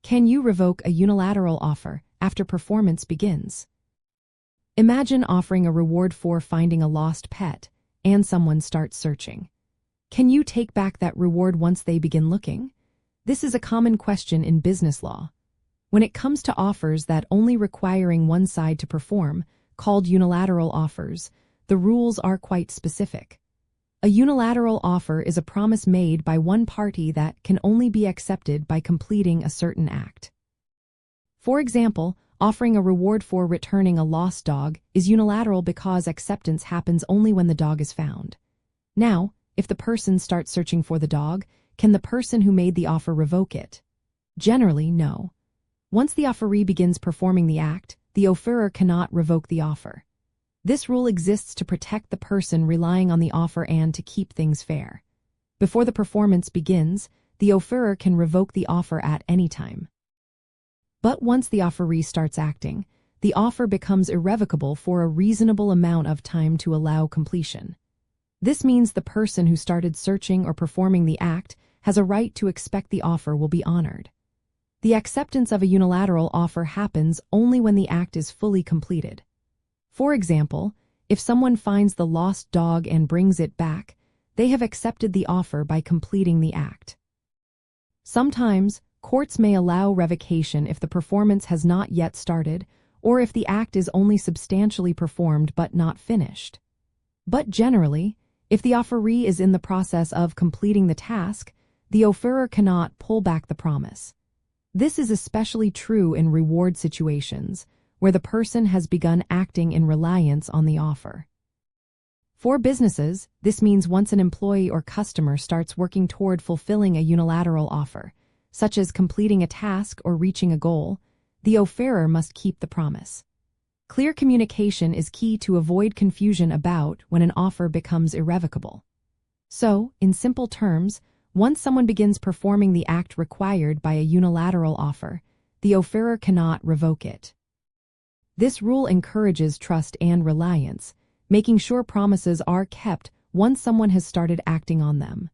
Can you revoke a unilateral offer after performance begins? Imagine offering a reward for finding a lost pet, and someone starts searching. Can you take back that reward once they begin looking? This is a common question in business law. When it comes to offers that only requiring one side to perform, called unilateral offers, the rules are quite specific. A unilateral offer is a promise made by one party that can only be accepted by completing a certain act. For example, offering a reward for returning a lost dog is unilateral because acceptance happens only when the dog is found. Now, if the person starts searching for the dog, can the person who made the offer revoke it? Generally, no. Once the offeree begins performing the act, the offerer cannot revoke the offer. This rule exists to protect the person relying on the offer and to keep things fair. Before the performance begins, the offerer can revoke the offer at any time. But once the offeree starts acting, the offer becomes irrevocable for a reasonable amount of time to allow completion. This means the person who started searching or performing the act has a right to expect the offer will be honored. The acceptance of a unilateral offer happens only when the act is fully completed. For example, if someone finds the lost dog and brings it back, they have accepted the offer by completing the act. Sometimes, courts may allow revocation if the performance has not yet started, or if the act is only substantially performed but not finished. But generally, if the offeree is in the process of completing the task, the offerer cannot pull back the promise. This is especially true in reward situations, where the person has begun acting in reliance on the offer. For businesses, this means once an employee or customer starts working toward fulfilling a unilateral offer, such as completing a task or reaching a goal, the offerer must keep the promise. Clear communication is key to avoid confusion about when an offer becomes irrevocable. So, in simple terms, once someone begins performing the act required by a unilateral offer, the offerer cannot revoke it. This rule encourages trust and reliance, making sure promises are kept once someone has started acting on them.